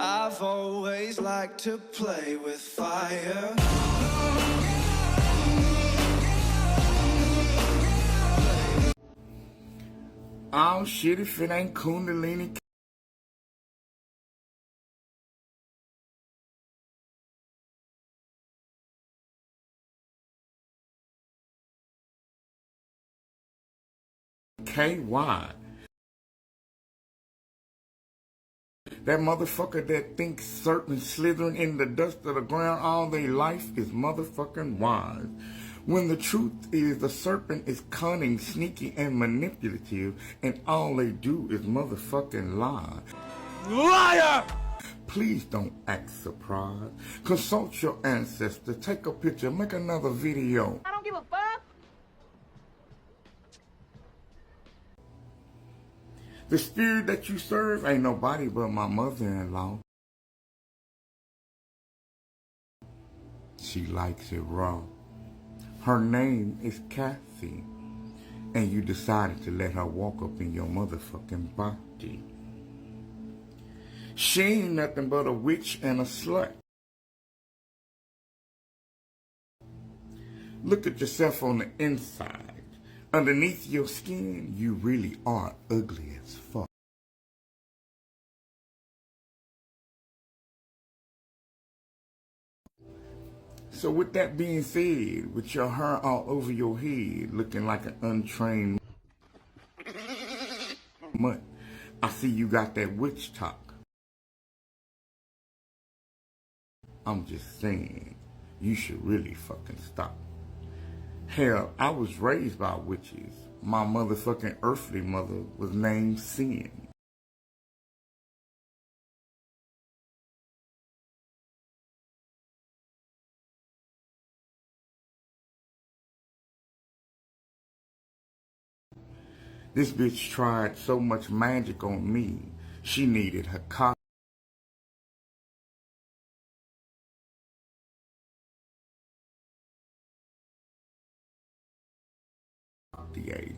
I've always liked to play with fire. Oh shit, if it ain't Kundalini KY. That motherfucker that thinks serpents slithering in the dust of the ground all their life is motherfucking wise. When the truth is the serpent is cunning, sneaky, and manipulative, and all they do is motherfucking lie. Liar! Please don't act surprised. Consult your ancestor, take a picture, make another video. I don't give a fuck. The spirit that you serve ain't nobody but my mother-in-law. She likes it raw. Her name is Kathy, and you decided to let her walk up in your motherfucking body. She ain't nothing but a witch and a slut. Look at yourself on the inside. Underneath your skin, you really are ugly as fuck. So with that being said, with your hair all over your head, looking like an untrained mutt, I see you got that witch talk. I'm just saying, you should really fucking stop. Hell, I was raised by witches. My motherfucking earthly mother was named Sin. This bitch tried so much magic on me, she needed her cock.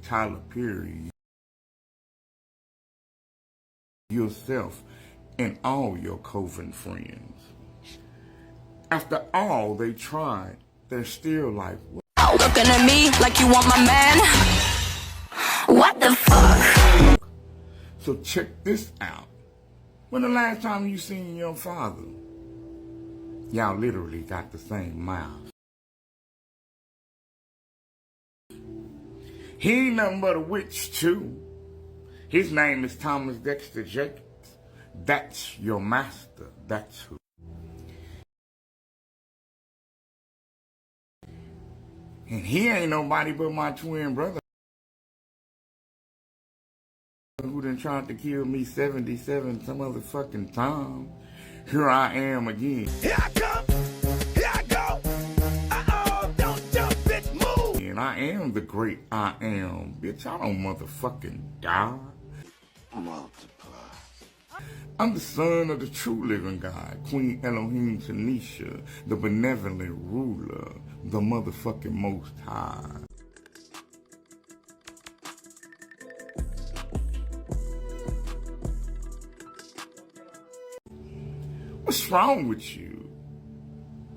Tyler Perry, yourself, and all your coven friends. After all they tried, they're still like, what? Looking at me like you want my man? What the fuck? So check this out. When the last time you seen your father? Y'all literally got the same mouth. He ain't nothing but a witch, too. His name is Thomas Dexter Jacobs. That's your master. That's who. And he ain't nobody but my twin brother who done tried to kill me 77 some other fucking time. Here I am again. Here I come. Here I go. Uh-oh, don't jump, bitch, move. And I am the great I am. Bitch, I don't motherfucking die. Multiply. I'm the son of the true living God, Queen Elohim Tchai-Tinisha, the benevolent ruler, the motherfucking most high. What's wrong with you?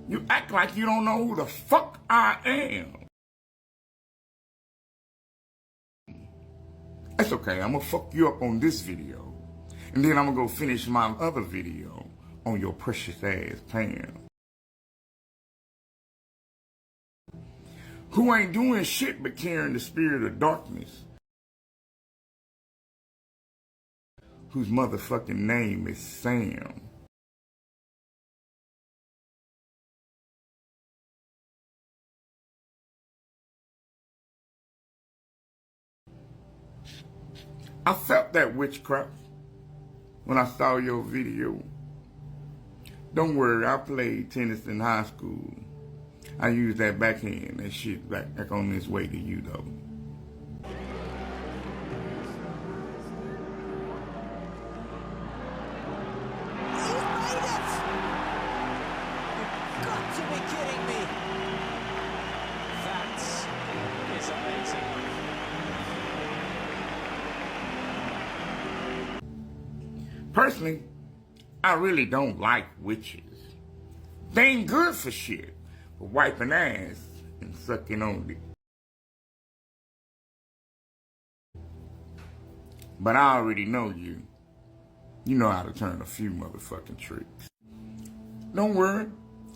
You act like you don't know who the fuck I am. That's okay, I'm gonna fuck you up on this video. And then I'm gonna go finish my other video on your precious ass Pam. Who ain't doing shit but carrying the spirit of darkness. Whose motherfucking name is Sam. I felt that witchcraft when I saw your video. Don't worry, I played tennis in high school. I used that backhand, that shit back on this way to you though. You've got to be kidding me. That is amazing. Personally, I really don't like witches. They ain't good for shit, for wiping ass and sucking on it. But I already know you. You know how to turn a few motherfucking tricks. Don't worry.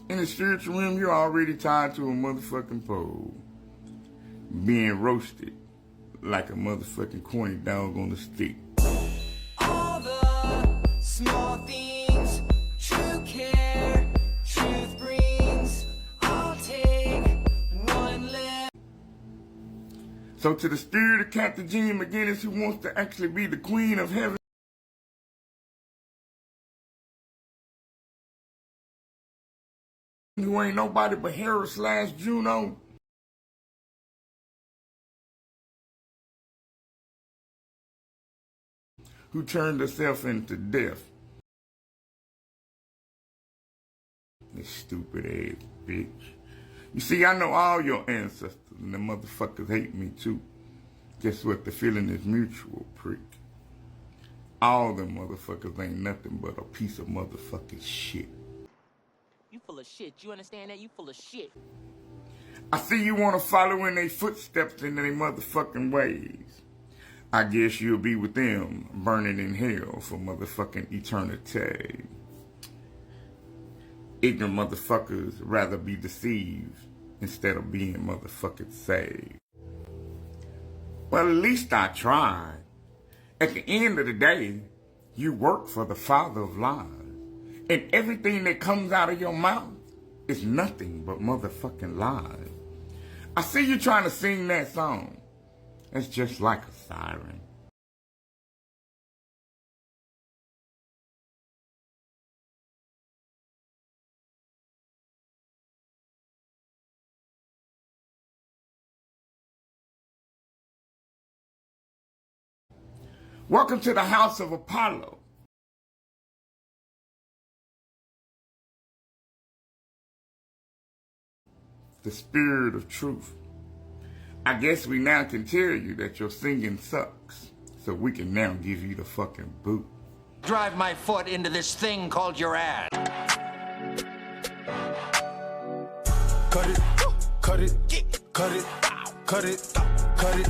In the spiritual realm, you're already tied to a motherfucking pole. Being roasted like a motherfucking corny dog on the stick. All the small things, true care, truth brings. I'll take one left. So to the spirit of Captain Jean McGinnis, who wants to actually be the queen of heaven, who ain't nobody but Hera / Juno, who turned herself into death. This stupid ass bitch. You see, I know all your ancestors, and the motherfuckers hate me too. Guess what? The feeling is mutual, prick. All them motherfuckers ain't nothing but a piece of motherfucking shit. You full of shit. You understand that? You full of shit. I see you want to follow in their footsteps in their motherfucking ways. I guess you'll be with them, burning in hell for motherfucking eternity. Ignorant motherfuckers rather be deceived instead of being motherfucking saved. Well, at least I tried. At the end of the day, you work for the father of lies. And everything that comes out of your mouth is nothing but motherfucking lies. I see you trying to sing that song. It's just like a siren. Welcome to the house of Apollo. The spirit of truth. I guess we now can tell you that your singing sucks, so we can now give you the fucking boot. Drive my foot into this thing called your ass. Cut it, cut it, cut it, cut it, cut it,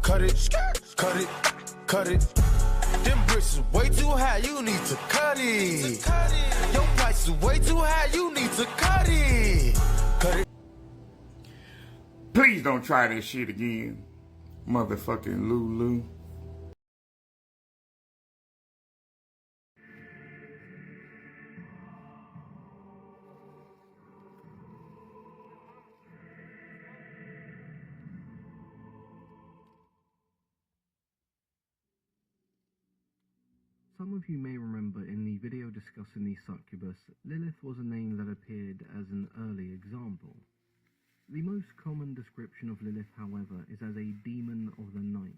cut it, cut it, cut it. Them bricks is way too high, you need to cut it. Your price is way too high, you need to cut it. Cut it. Please don't try that shit again, motherfucking Lulu. Some of you may remember in the video discussing the succubus, Lilith was a name that appeared as an early example. The most common description of Lilith, however, is as a demon of the night,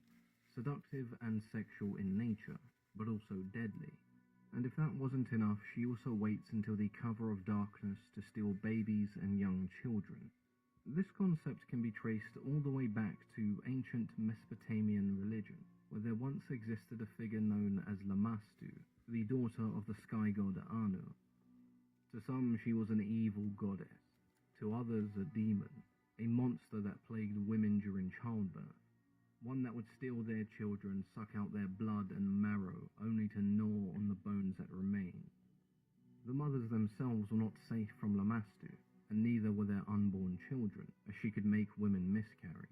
seductive and sexual in nature, but also deadly. And if that wasn't enough, she also waits until the cover of darkness to steal babies and young children. This concept can be traced all the way back to ancient Mesopotamian religion, where there once existed a figure known as Lamastu, the daughter of the sky god Anu. To some, she was an evil goddess. To others, a demon, a monster that plagued women during childbirth, one that would steal their children, suck out their blood and marrow, only to gnaw on the bones that remained. The mothers themselves were not safe from Lamastu, and neither were their unborn children, as she could make women miscarry.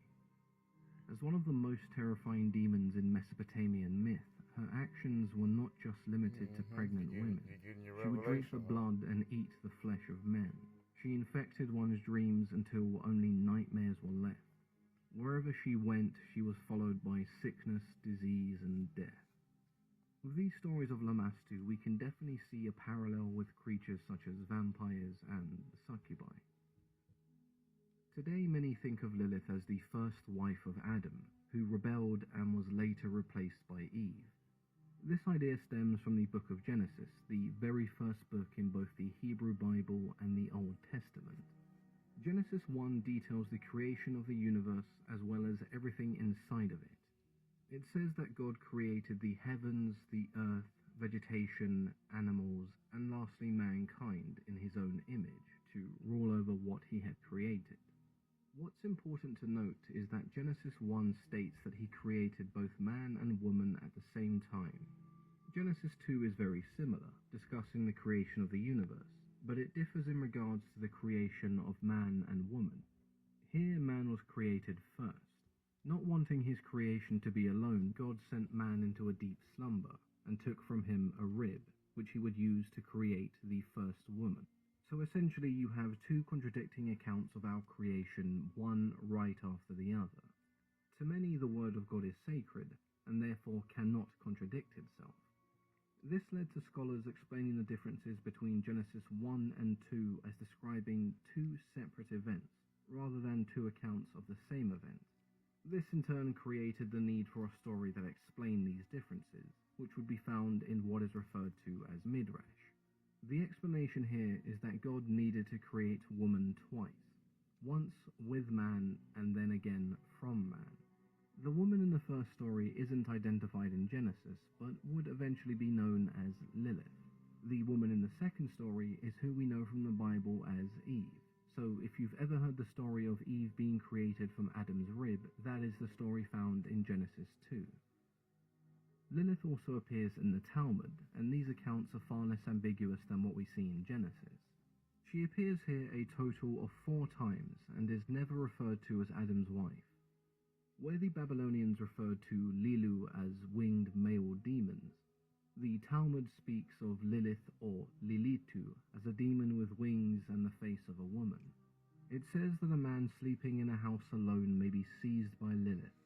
As one of the most terrifying demons in Mesopotamian myth, her actions were not just limited to pregnant women. She would drink the blood and eat the flesh of men. She infected one's dreams until only nightmares were left. Wherever she went, she was followed by sickness, disease, and death. With these stories of Lamastu, we can definitely see a parallel with creatures such as vampires and succubi. Today, many think of Lilith as the first wife of Adam, who rebelled and was later replaced by Eve. This idea stems from the Book of Genesis, the very first book in both the Hebrew Bible and the Old Testament. Genesis 1 details the creation of the universe as well as everything inside of it. It says that God created the heavens, the earth, vegetation, animals, and lastly mankind in his own image to rule over what he had created. What's important to note is that Genesis 1 states that he created both man and woman at the same time. Genesis 2 is very similar, discussing the creation of the universe, but it differs in regards to the creation of man and woman. Here man was created first. Not wanting his creation to be alone, God sent man into a deep slumber and took from him a rib, which he would use to create the first woman. So essentially you have two contradicting accounts of our creation, one right after the other. To many the word of God is sacred, and therefore cannot contradict itself. This led to scholars explaining the differences between Genesis 1 and 2 as describing two separate events, rather than two accounts of the same event. This in turn created the need for a story that explained these differences, which would be found in what is referred to as Midrash. The explanation here is that God needed to create woman twice, once with man and then again from man. The woman in the first story isn't identified in Genesis, but would eventually be known as Lilith. The woman in the second story is who we know from the Bible as Eve. So if you've ever heard the story of Eve being created from Adam's rib, that is the story found in Genesis 2. Lilith also appears in the Talmud, and these accounts are far less ambiguous than what we see in Genesis. She appears here a total of 4 times, and is never referred to as Adam's wife. Where the Babylonians referred to Lilu as winged male demons, the Talmud speaks of Lilith or Lilitu as a demon with wings and the face of a woman. It says that a man sleeping in a house alone may be seized by Lilith.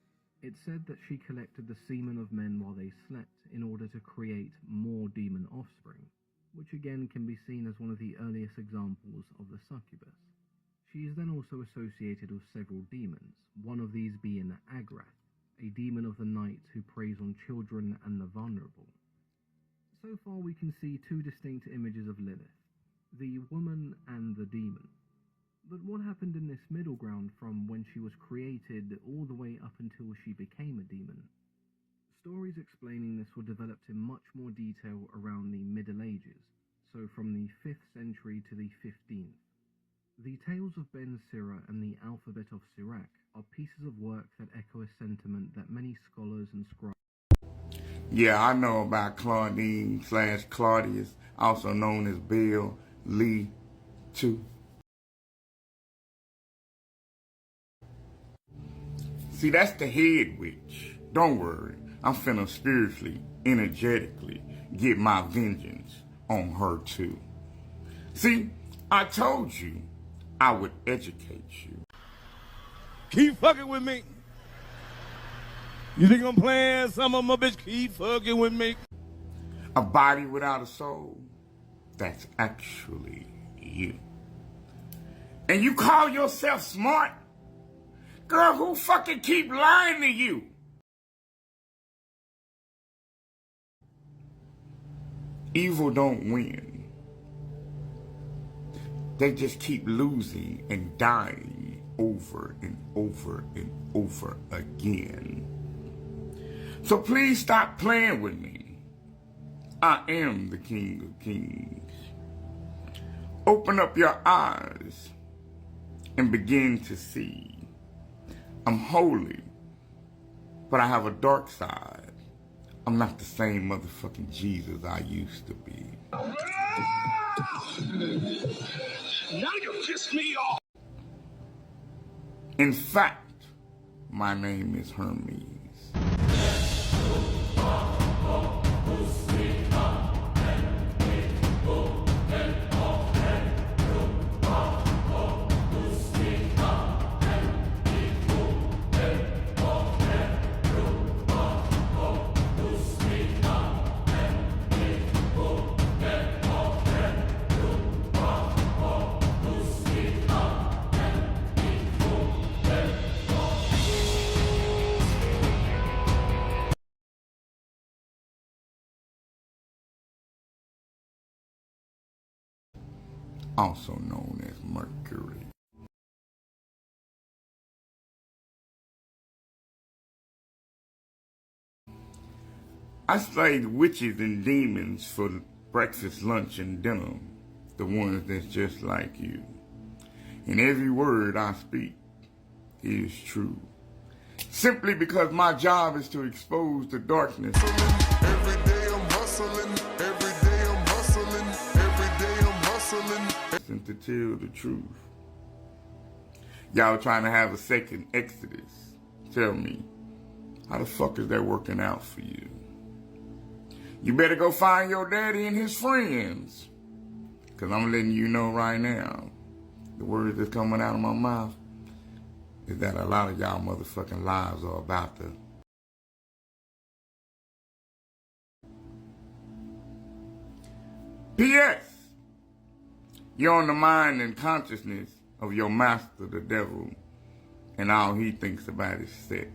It said that she collected the semen of men while they slept in order to create more demon offspring, which again can be seen as one of the earliest examples of the succubus. She is then also associated with several demons, one of these being Agrath, a demon of the night who preys on children and the vulnerable. So far we can see 2 distinct images of Lilith, the woman and the demon. But what happened in this middle ground from when she was created all the way up until she became a demon? Stories explaining this were developed in much more detail around the Middle Ages, so from the 5th century to the 15th. The Tales of Ben Sira and the Alphabet of Sirach are pieces of work that echo a sentiment that many scholars and scribes. Yeah, I know about Claudine/Claudius, also known as Bill Lee, too. See, that's the head witch. Don't worry, I'm finna spiritually, energetically get my vengeance on her too. See, I told you I would educate you. Keep fucking with me. You think I'm playing some of my bitch? Keep fucking with me. A body without a soul, that's actually you. And you call yourself smart? Girl, who fucking keep lying to you? Evil don't win. They just keep losing and dying over and over and over again. So please stop playing with me. I am the King of Kings. Open up your eyes and begin to see. I'm holy, but I have a dark side. I'm not the same motherfucking Jesus I used to be. Now you pissed me off. In fact, my name is Hermes. Also known as Mercury. I slayed witches and demons for breakfast, lunch, and dinner. The ones that's just like you. And every word I speak is true. Simply because my job is to expose the darkness. Every day I'm hustling. Every day I'm hustling. Every day I'm hustling. And to tell the truth. Y'all trying to have a second Exodus. Tell me, how the fuck is that working out for you? You better go find your daddy and his friends. Because I'm letting you know right now, the words that's coming out of my mouth is that a lot of y'all motherfucking lives are about to P.S. You're on the mind and consciousness of your master, the devil, and all he thinks about is sex.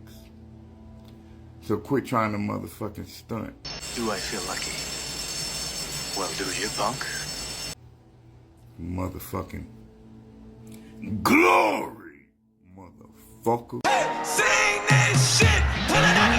So quit trying to motherfucking stunt. Do I feel lucky? Well, do you, punk? Motherfucking glory, motherfucker. Sing this shit. Put it on